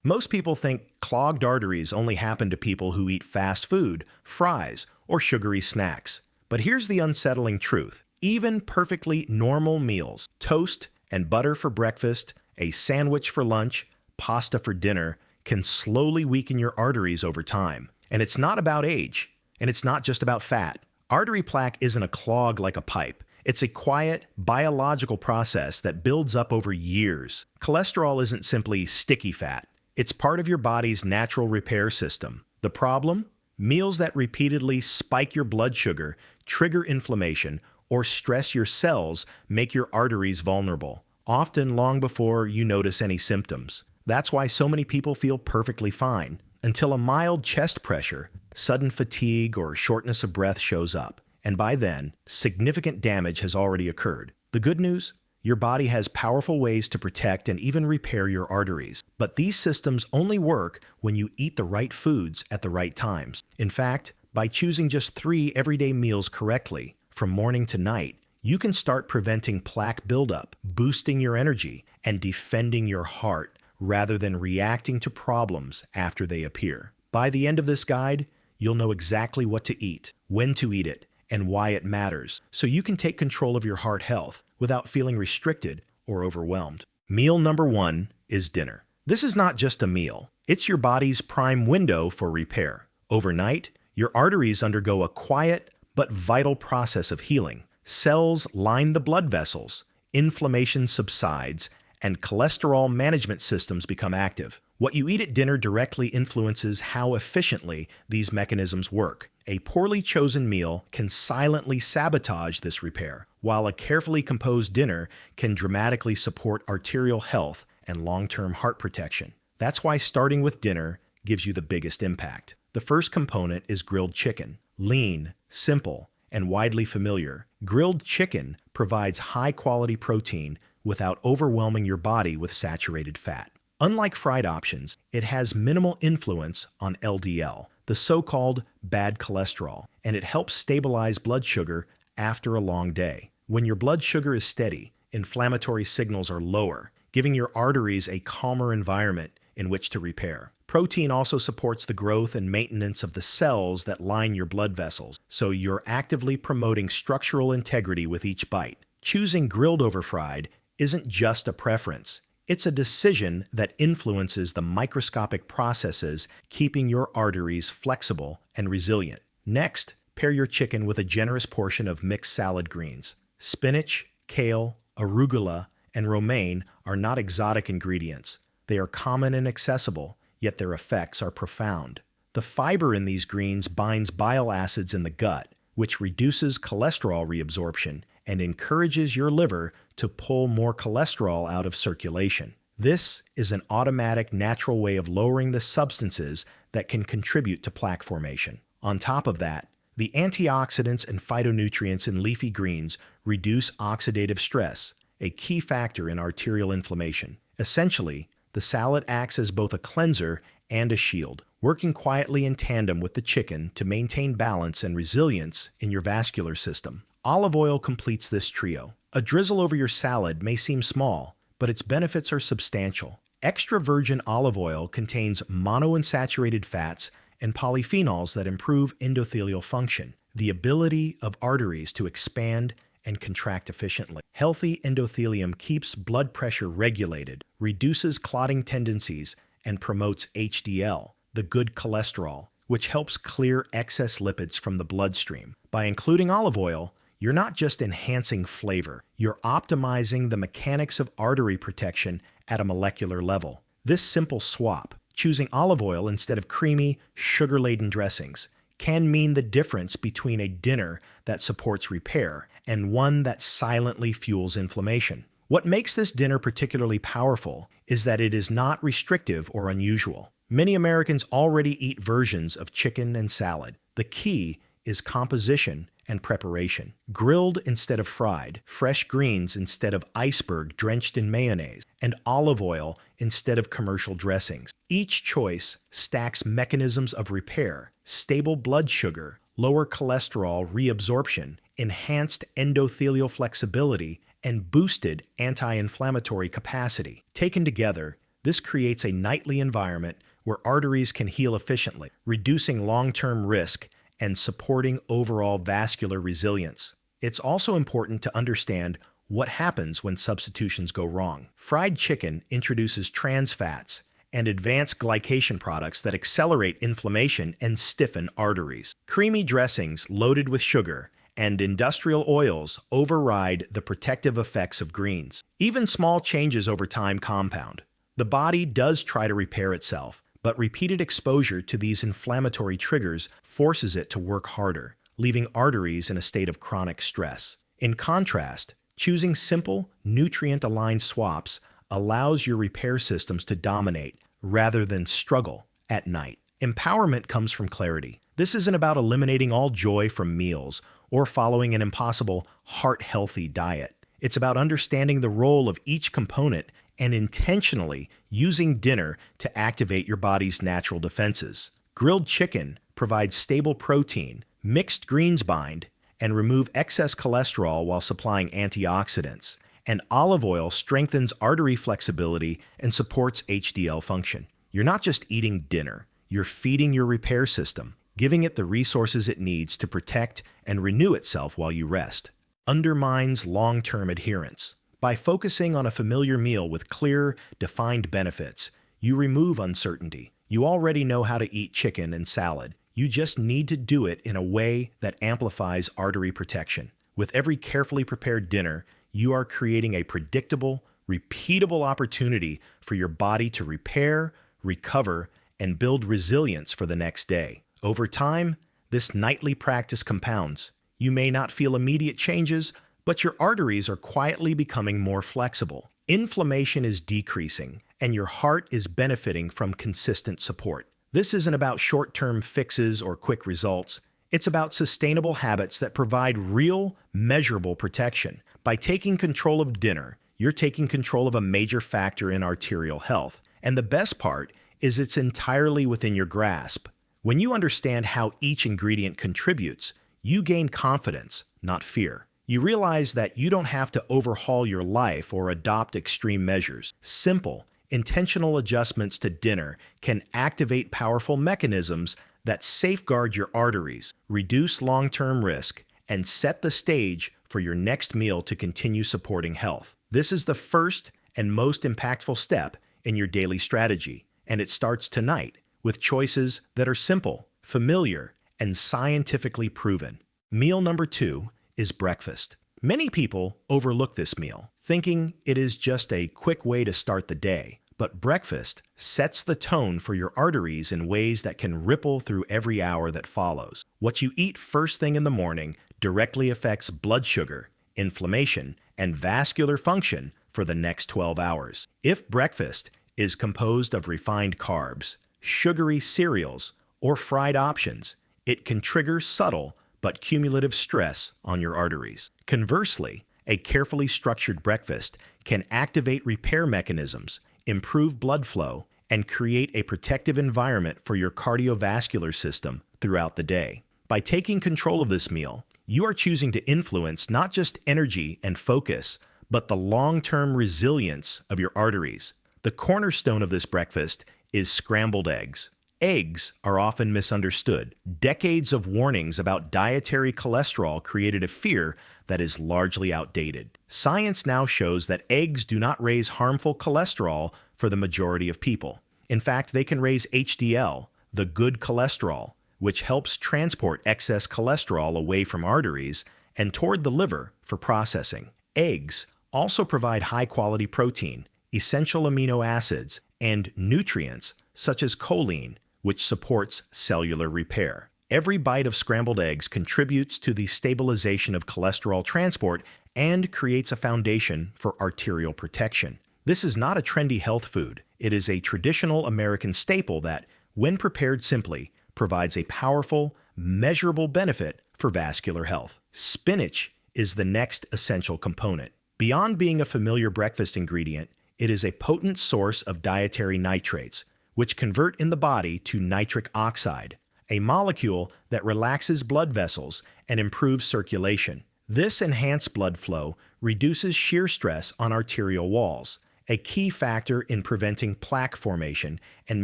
Most people think clogged arteries only happen to people who eat fast food, fries, or sugary snacks. But here's the unsettling truth. Even perfectly normal meals, toast and butter for breakfast, a sandwich for lunch, pasta for dinner, can slowly weaken your arteries over time. And it's not about age, and it's not just about fat. Artery plaque isn't a clog like a pipe. It's a quiet, biological process that builds up over years. Cholesterol isn't simply sticky fat. It's part of your body's natural repair system. The problem? Meals that repeatedly spike your blood sugar, trigger inflammation, or stress your cells make your arteries vulnerable, often long before you notice any symptoms. That's why so many people feel perfectly fine, until a mild chest pressure, sudden fatigue, or shortness of breath shows up. And by then, significant damage has already occurred. The good news? Your body has powerful ways to protect and even repair your arteries. But these systems only work when you eat the right foods at the right times. In fact, by choosing just 3 everyday meals correctly, from morning to night, you can start preventing plaque buildup, boosting your energy, and defending your heart rather than reacting to problems after they appear. By the end of this guide, you'll know exactly what to eat, when to eat it, and why it matters, so you can take control of your heart health without feeling restricted or overwhelmed. Meal number 1 is dinner. This is not just a meal. It's your body's prime window for repair. Overnight, your arteries undergo a quiet but vital process of healing. Cells line the blood vessels, inflammation subsides, and cholesterol management systems become active. What you eat at dinner directly influences how efficiently these mechanisms work. A poorly chosen meal can silently sabotage this repair, while a carefully composed dinner can dramatically support arterial health and long-term heart protection. That's why starting with dinner gives you the biggest impact. The first component is grilled chicken. Lean, simple, and widely familiar, grilled chicken provides high-quality protein without overwhelming your body with saturated fat. Unlike fried options, it has minimal influence on LDL, the so-called bad cholesterol, and it helps stabilize blood sugar after a long day. When your blood sugar is steady, inflammatory signals are lower, giving your arteries a calmer environment in which to repair. Protein also supports the growth and maintenance of the cells that line your blood vessels, so you're actively promoting structural integrity with each bite. Choosing grilled over fried isn't just a preference. It's a decision that influences the microscopic processes keeping your arteries flexible and resilient. Next, pair your chicken with a generous portion of mixed salad greens. Spinach, kale, arugula, and romaine are not exotic ingredients. They are common and accessible, yet their effects are profound. The fiber in these greens binds bile acids in the gut, which reduces cholesterol reabsorption and encourages your liver to pull more cholesterol out of circulation. This is an automatic, natural way of lowering the substances that can contribute to plaque formation. On top of that, the antioxidants and phytonutrients in leafy greens reduce oxidative stress, a key factor in arterial inflammation. Essentially, the salad acts as both a cleanser and a shield, working quietly in tandem with the chicken to maintain balance and resilience in your vascular system. Olive oil completes this trio. A drizzle over your salad may seem small, but its benefits are substantial. Extra virgin olive oil contains monounsaturated fats and polyphenols that improve endothelial function, the ability of arteries to expand and contract efficiently. Healthy endothelium keeps blood pressure regulated, reduces clotting tendencies, and promotes HDL, the good cholesterol, which helps clear excess lipids from the bloodstream. By including olive oil, you're not just enhancing flavor, you're optimizing the mechanics of artery protection at a molecular level. This simple swap, choosing olive oil instead of creamy, sugar-laden dressings, can mean the difference between a dinner that supports repair and one that silently fuels inflammation. What makes this dinner particularly powerful is that it is not restrictive or unusual. Many Americans already eat versions of chicken and salad. The key is composition and preparation. Grilled instead of fried, fresh greens instead of iceberg drenched in mayonnaise, and olive oil instead of commercial dressings. Each choice stacks mechanisms of repair, stable blood sugar, lower cholesterol reabsorption, enhanced endothelial flexibility, and boosted anti-inflammatory capacity. Taken together, This creates a nightly environment where arteries can heal efficiently, reducing long-term risk and supporting overall vascular resilience. It's also important to understand what happens when substitutions go wrong. Fried chicken introduces trans fats and advanced glycation products that accelerate inflammation and stiffen arteries. Creamy dressings loaded with sugar and industrial oils override the protective effects of greens. Even small changes over time compound. The body does try to repair itself, but repeated exposure to these inflammatory triggers forces it to work harder, leaving arteries in a state of chronic stress. In contrast, choosing simple, nutrient-aligned swaps allows your repair systems to dominate rather than struggle at night. Empowerment comes from clarity. This isn't about eliminating all joy from meals or following an impossible, heart-healthy diet. It's about understanding the role of each component and intentionally using dinner to activate your body's natural defenses. Grilled chicken provides stable protein, mixed greens bind, and remove excess cholesterol while supplying antioxidants. And olive oil strengthens artery flexibility and supports HDL function. You're not just eating dinner, you're feeding your repair system, giving it the resources it needs to protect and renew itself while you rest. Undermines long-term adherence. By focusing on a familiar meal with clear, defined benefits, you remove uncertainty. You already know how to eat chicken and salad. You just need to do it in a way that amplifies artery protection. With every carefully prepared dinner, you are creating a predictable, repeatable opportunity for your body to repair, recover, and build resilience for the next day. Over time, this nightly practice compounds. You may not feel immediate changes, but your arteries are quietly becoming more flexible. Inflammation is decreasing, and your heart is benefiting from consistent support. This isn't about short-term fixes or quick results. It's about sustainable habits that provide real, measurable protection. By taking control of dinner, you're taking control of a major factor in arterial health. And the best part is it's entirely within your grasp. When you understand how each ingredient contributes, you gain confidence, not fear. You realize that you don't have to overhaul your life or adopt extreme measures. Simple, intentional adjustments to dinner can activate powerful mechanisms that safeguard your arteries, reduce long-term risk, and set the stage for your next meal to continue supporting health. This is the first and most impactful step in your daily strategy, and it starts tonight with choices that are simple, familiar, and scientifically proven. Meal number 2 is breakfast. Many people overlook this meal, thinking it is just a quick way to start the day. But breakfast sets the tone for your arteries in ways that can ripple through every hour that follows. What you eat first thing in the morning directly affects blood sugar, inflammation, and vascular function for the next 12 hours. If breakfast is composed of refined carbs, sugary cereals, or fried options, it can trigger subtle but cumulative stress on your arteries. Conversely, a carefully structured breakfast can activate repair mechanisms, improve blood flow, and create a protective environment for your cardiovascular system throughout the day. By taking control of this meal, you are choosing to influence not just energy and focus, but the long-term resilience of your arteries. The cornerstone of this breakfast is scrambled eggs. Eggs are often misunderstood. Decades of warnings about dietary cholesterol created a fear that is largely outdated. Science now shows that eggs do not raise harmful cholesterol for the majority of people. In fact, they can raise HDL, the good cholesterol, which helps transport excess cholesterol away from arteries and toward the liver for processing. Eggs also provide high-quality protein, essential amino acids, and nutrients such as choline, which supports cellular repair. Every bite of scrambled eggs contributes to the stabilization of cholesterol transport and creates a foundation for arterial protection. This is not a trendy health food. It is a traditional American staple that, when prepared simply, provides a powerful, measurable benefit for vascular health. Spinach is the next essential component. Beyond being a familiar breakfast ingredient, it is a potent source of dietary nitrates, which convert in the body to nitric oxide, a molecule that relaxes blood vessels and improves circulation. This enhanced blood flow reduces shear stress on arterial walls, a key factor in preventing plaque formation and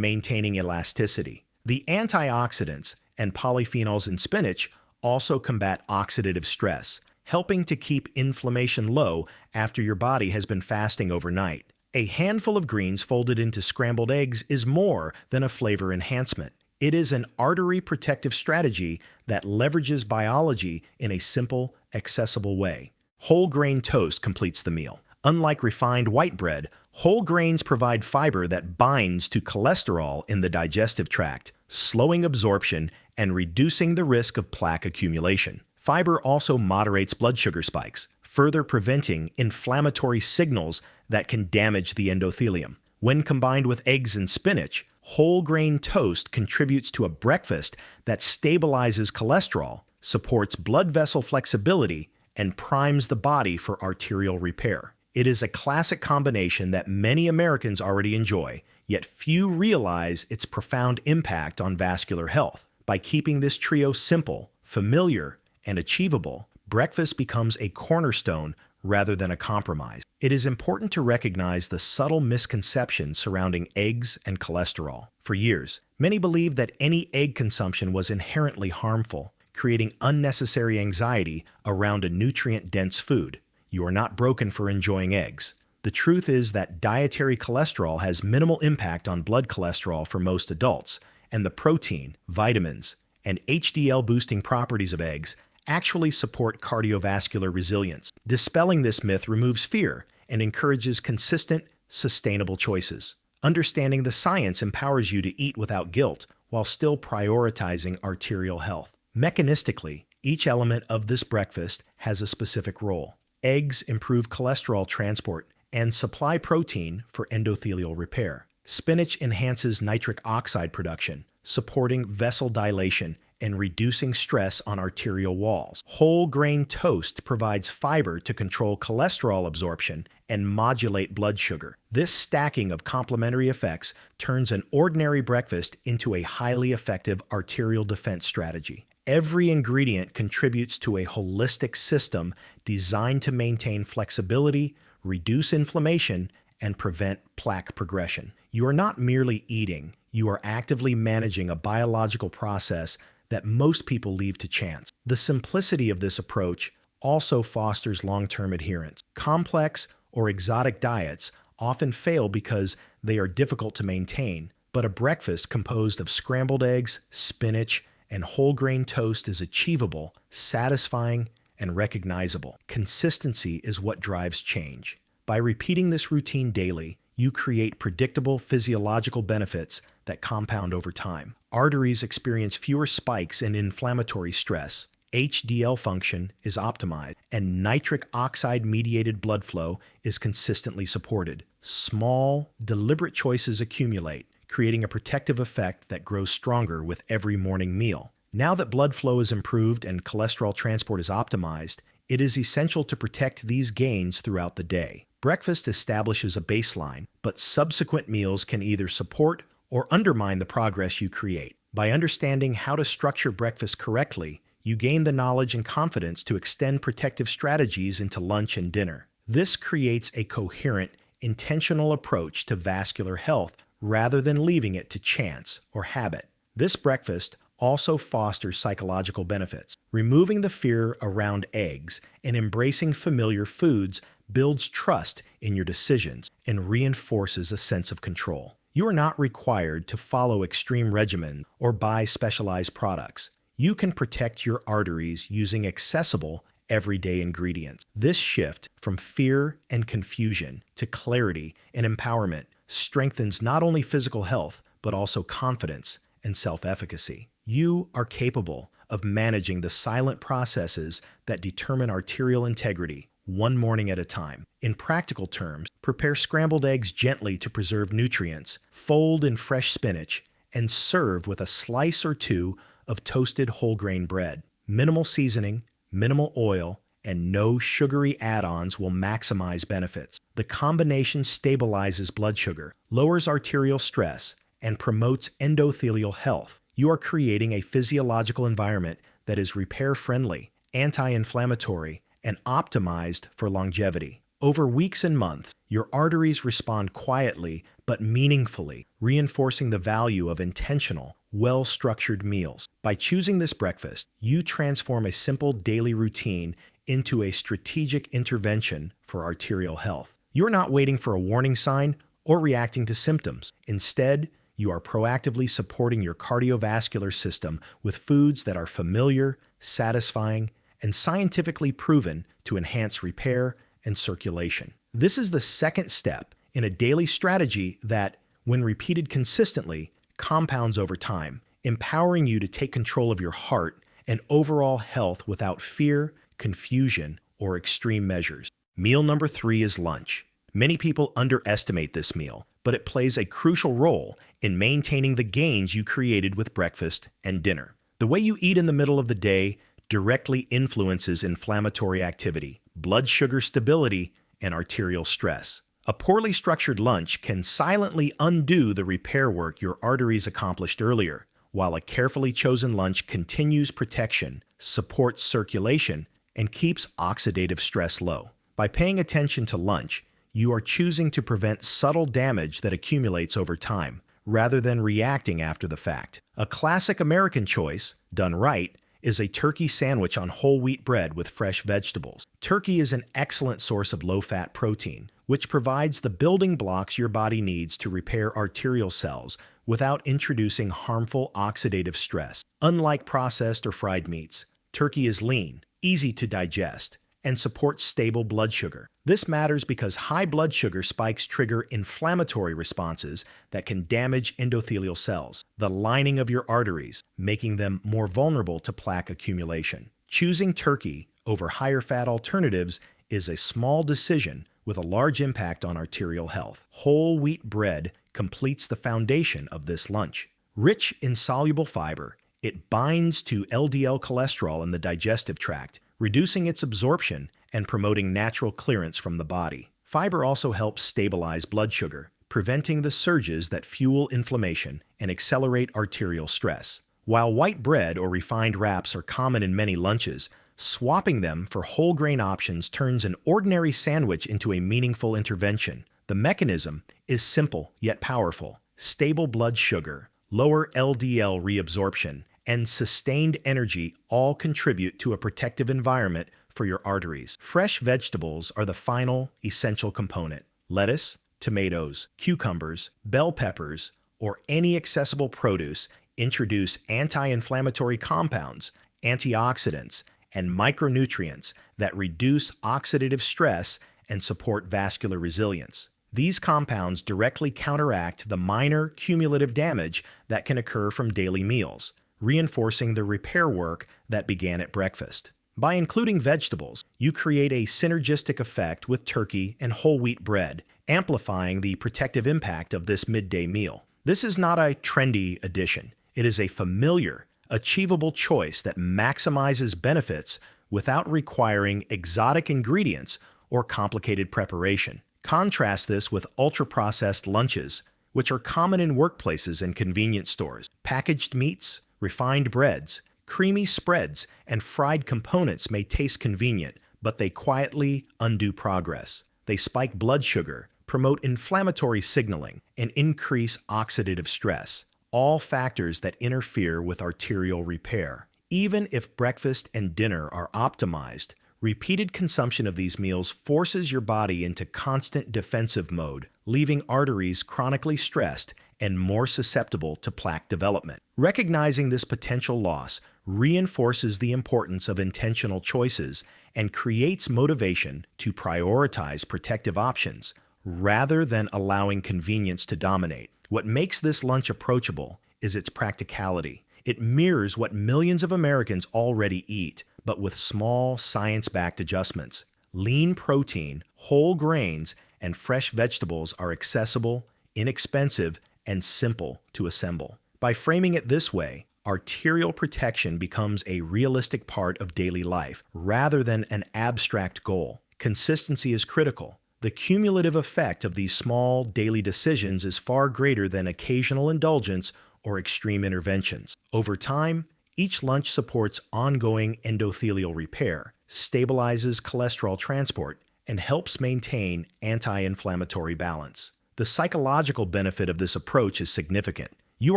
maintaining elasticity. The antioxidants and polyphenols in spinach also combat oxidative stress, helping to keep inflammation low after your body has been fasting overnight. A handful of greens folded into scrambled eggs is more than a flavor enhancement. It is an artery protective strategy that leverages biology in a simple, accessible way. Whole grain toast completes the meal. Unlike refined white bread, whole grains provide fiber that binds to cholesterol in the digestive tract, slowing absorption and reducing the risk of plaque accumulation. Fiber also moderates blood sugar spikes, further preventing inflammatory signals that can damage the endothelium. When combined with eggs and spinach, whole grain toast contributes to a breakfast that stabilizes cholesterol, supports blood vessel flexibility, and primes the body for arterial repair. It is a classic combination that many Americans already enjoy, yet few realize its profound impact on vascular health. By keeping this trio simple, familiar, and achievable, breakfast becomes a cornerstone rather than a compromise. It is important to recognize the subtle misconceptions surrounding eggs and cholesterol. For years, many believed that any egg consumption was inherently harmful, creating unnecessary anxiety around a nutrient-dense food. You are not broken for enjoying eggs. The truth is that dietary cholesterol has minimal impact on blood cholesterol for most adults, and the protein, vitamins, and HDL-boosting properties of eggs actually support cardiovascular resilience. Dispelling this myth removes fear and encourages consistent, sustainable choices. Understanding the science empowers you to eat without guilt while still prioritizing arterial health. Mechanistically, each element of this breakfast has a specific role. Eggs improve cholesterol transport and supply protein for endothelial repair. Spinach enhances nitric oxide production, supporting vessel dilation and reducing stress on arterial walls. Whole grain toast provides fiber to control cholesterol absorption and modulate blood sugar. This stacking of complementary effects turns an ordinary breakfast into a highly effective arterial defense strategy. Every ingredient contributes to a holistic system designed to maintain flexibility, reduce inflammation, and prevent plaque progression. You are not merely eating, you are actively managing a biological process that most people leave to chance. The simplicity of this approach also fosters long-term adherence. Complex or exotic diets often fail because they are difficult to maintain, but a breakfast composed of scrambled eggs, spinach, and whole grain toast is achievable, satisfying, and recognizable. Consistency is what drives change. By repeating this routine daily, you create predictable physiological benefits that compound over time. Arteries experience fewer spikes in inflammatory stress, HDL function is optimized, and nitric oxide-mediated blood flow is consistently supported. Small, deliberate choices accumulate, creating a protective effect that grows stronger with every morning meal. Now that blood flow is improved and cholesterol transport is optimized, it is essential to protect these gains throughout the day. Breakfast establishes a baseline, but subsequent meals can either support or undermine the progress you create. By understanding how to structure breakfast correctly, you gain the knowledge and confidence to extend protective strategies into lunch and dinner. This creates a coherent, intentional approach to vascular health rather than leaving it to chance or habit. This breakfast also fosters psychological benefits. Removing the fear around eggs and embracing familiar foods builds trust in your decisions and reinforces a sense of control. You are not required to follow extreme regimens or buy specialized products. You can protect your arteries using accessible, everyday ingredients. This shift from fear and confusion to clarity and empowerment strengthens not only physical health, but also confidence and self-efficacy. You are capable of managing the silent processes that determine arterial integrity, one morning at a time. In practical terms, prepare scrambled eggs gently to preserve nutrients, fold in fresh spinach, and serve with a slice or two of toasted whole grain bread. Minimal seasoning, minimal oil, and no sugary add-ons will maximize benefits. The combination stabilizes blood sugar, lowers arterial stress, and promotes endothelial health. You are creating a physiological environment that is repair-friendly, anti-inflammatory, and optimized for longevity. Over weeks and months, your arteries respond quietly but meaningfully, reinforcing the value of intentional, well-structured meals. By choosing this breakfast, you transform a simple daily routine into a strategic intervention for arterial health. You're not waiting for a warning sign or reacting to symptoms. Instead, you are proactively supporting your cardiovascular system with foods that are familiar, satisfying, and scientifically proven to enhance repair and circulation. This is the second step in a daily strategy that, when repeated consistently, compounds over time, empowering you to take control of your heart and overall health without fear, confusion, or extreme measures. Meal number 3 is lunch. Many people underestimate this meal, but it plays a crucial role in maintaining the gains you created with breakfast and dinner. The way you eat in the middle of the day directly influences inflammatory activity, blood sugar stability, and arterial stress. A poorly structured lunch can silently undo the repair work your arteries accomplished earlier, while a carefully chosen lunch continues protection, supports circulation, and keeps oxidative stress low. By paying attention to lunch, you are choosing to prevent subtle damage that accumulates over time, rather than reacting after the fact. A classic American choice, done right, is a turkey sandwich on whole wheat bread with fresh vegetables. Turkey is an excellent source of low-fat protein, which provides the building blocks your body needs to repair arterial cells without introducing harmful oxidative stress. Unlike processed or fried meats, turkey is lean, easy to digest, and supports stable blood sugar. This matters because high blood sugar spikes trigger inflammatory responses that can damage endothelial cells, the lining of your arteries, making them more vulnerable to plaque accumulation. Choosing turkey over higher fat alternatives is a small decision with a large impact on arterial health. Whole wheat bread completes the foundation of this lunch. Rich in soluble fiber, it binds to LDL cholesterol in the digestive tract, reducing its absorption and promoting natural clearance from the body. Fiber also helps stabilize blood sugar, preventing the surges that fuel inflammation and accelerate arterial stress. While white bread or refined wraps are common in many lunches, swapping them for whole grain options turns an ordinary sandwich into a meaningful intervention. The mechanism is simple yet powerful. Stable blood sugar, lower LDL reabsorption, and sustained energy all contribute to a protective environment for your arteries. Fresh vegetables are the final essential component. Lettuce, tomatoes, cucumbers, bell peppers, or any accessible produce introduce anti-inflammatory compounds, antioxidants, and micronutrients that reduce oxidative stress and support vascular resilience. These compounds directly counteract the minor cumulative damage that can occur from daily meals, reinforcing the repair work that began at breakfast. By including vegetables, you create a synergistic effect with turkey and whole wheat bread, amplifying the protective impact of this midday meal. This is not a trendy addition. It is a familiar, achievable choice that maximizes benefits without requiring exotic ingredients or complicated preparation. Contrast this with ultra-processed lunches, which are common in workplaces and convenience stores. Packaged meats, refined breads, creamy spreads, and fried components may taste convenient, but they quietly undo progress. They spike blood sugar, promote inflammatory signaling, and increase oxidative stress, all factors that interfere with arterial repair. Even if breakfast and dinner are optimized, repeated consumption of these meals forces your body into constant defensive mode, leaving arteries chronically stressed and more susceptible to plaque development. Recognizing this potential loss reinforces the importance of intentional choices and creates motivation to prioritize protective options rather than allowing convenience to dominate. What makes this lunch approachable is its practicality. It mirrors what millions of Americans already eat, but with small, science-backed adjustments. Lean protein, whole grains, and fresh vegetables are accessible, inexpensive, and simple to assemble. By framing it this way, arterial protection becomes a realistic part of daily life rather than an abstract goal. Consistency is critical. The cumulative effect of these small daily decisions is far greater than occasional indulgence or extreme interventions. Over time, each lunch supports ongoing endothelial repair, stabilizes cholesterol transport, and helps maintain anti-inflammatory balance. The psychological benefit of this approach is significant. You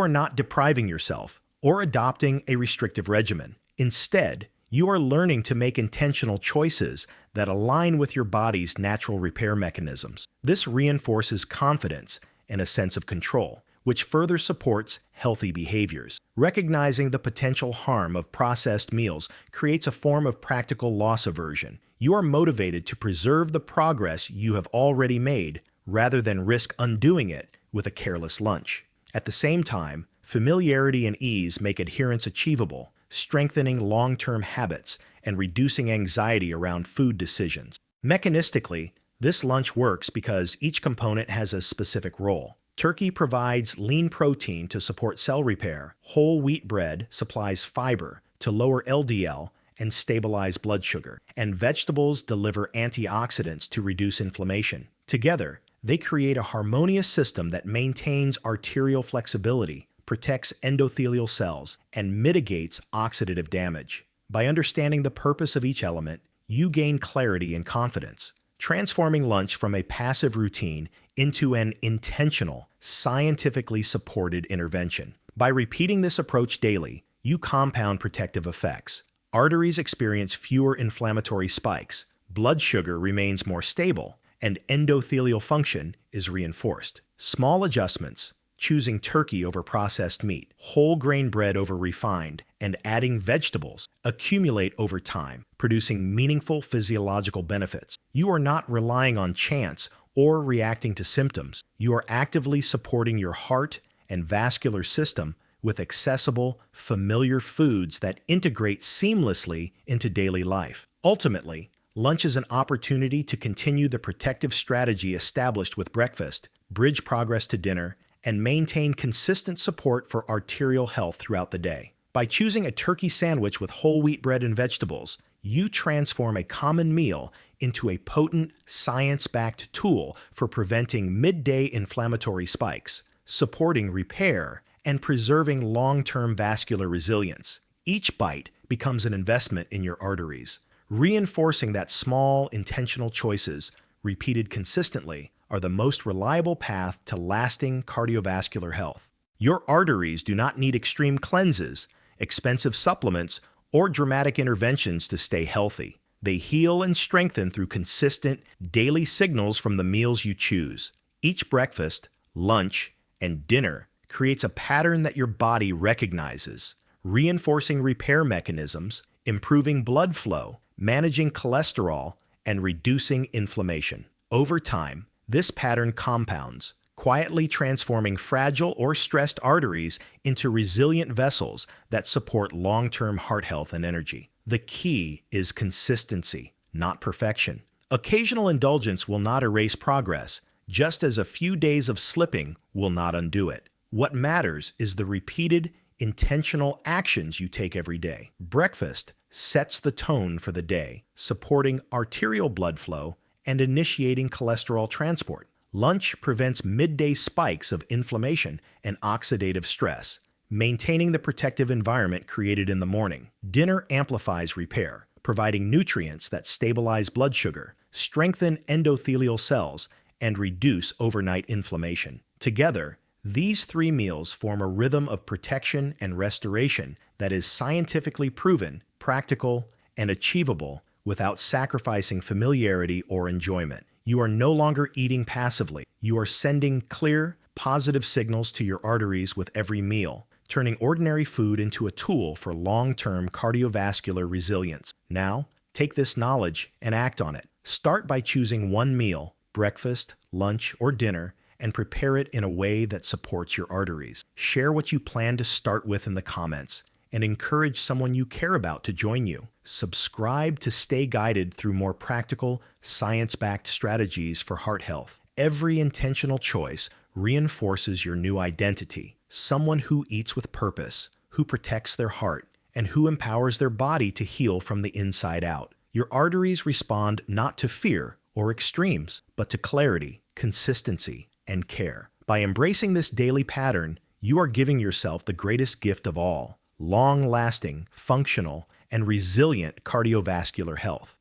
are not depriving yourself or adopting a restrictive regimen. Instead, you are learning to make intentional choices that align with your body's natural repair mechanisms. This reinforces confidence and a sense of control, which further supports healthy behaviors. Recognizing the potential harm of processed meals creates a form of practical loss aversion. You are motivated to preserve the progress you have already made rather than risk undoing it with a careless lunch. At the same time, familiarity and ease make adherence achievable, strengthening long-term habits and reducing anxiety around food decisions. Mechanistically, this lunch works because each component has a specific role. Turkey provides lean protein to support cell repair. Whole wheat bread supplies fiber to lower LDL and stabilize blood sugar. And vegetables deliver antioxidants to reduce inflammation. Together, they create a harmonious system that maintains arterial flexibility, protects endothelial cells, and mitigates oxidative damage. By understanding the purpose of each element, you gain clarity and confidence, transforming lunch from a passive routine into an intentional, scientifically supported intervention. By repeating this approach daily, you compound protective effects. Arteries experience fewer inflammatory spikes, blood sugar remains more stable, and endothelial function is reinforced. Small adjustments, choosing turkey over processed meat, whole grain bread over refined, and adding vegetables accumulate over time, producing meaningful physiological benefits. You are not relying on chance or reacting to symptoms. You are actively supporting your heart and vascular system with accessible, familiar foods that integrate seamlessly into daily life. Ultimately, lunch is an opportunity to continue the protective strategy established with breakfast, bridge progress to dinner, and maintain consistent support for arterial health throughout the day. By choosing a turkey sandwich with whole wheat bread and vegetables, you transform a common meal into a potent, science-backed tool for preventing midday inflammatory spikes, supporting repair, and preserving long-term vascular resilience. Each bite becomes an investment in your arteries, reinforcing that small, intentional choices, repeated consistently, are the most reliable path to lasting cardiovascular health. Your arteries do not need extreme cleanses, expensive supplements, or dramatic interventions to stay healthy. They heal and strengthen through consistent, daily signals from the meals you choose. Each breakfast, lunch, and dinner creates a pattern that your body recognizes, reinforcing repair mechanisms, improving blood flow, managing cholesterol, and reducing inflammation. Over time, this pattern compounds, quietly transforming fragile or stressed arteries into resilient vessels that support long-term heart health and energy. The key is consistency, not perfection. Occasional indulgence will not erase progress, just as a few days of slipping will not undo it. What matters is the repeated, intentional actions you take every day. Breakfast sets the tone for the day, supporting arterial blood flow and initiating cholesterol transport. Lunch prevents midday spikes of inflammation and oxidative stress, maintaining the protective environment created in the morning. Dinner amplifies repair, providing nutrients that stabilize blood sugar, strengthen endothelial cells, and reduce overnight inflammation. Together, these three meals form a rhythm of protection and restoration that is scientifically proven, practical, and achievable without sacrificing familiarity or enjoyment. You are no longer eating passively. You are sending clear, positive signals to your arteries with every meal, turning ordinary food into a tool for long-term cardiovascular resilience. Now, take this knowledge and act on it. Start by choosing one meal, breakfast, lunch, or dinner, and prepare it in a way that supports your arteries. Share what you plan to start with in the comments, and encourage someone you care about to join you. Subscribe to stay guided through more practical, science-backed strategies for heart health. Every intentional choice reinforces your new identity, someone who eats with purpose, who protects their heart, and who empowers their body to heal from the inside out. Your arteries respond not to fear or extremes, but to clarity, consistency, and care. By embracing this daily pattern, you are giving yourself the greatest gift of all: long-lasting, functional, and resilient cardiovascular health.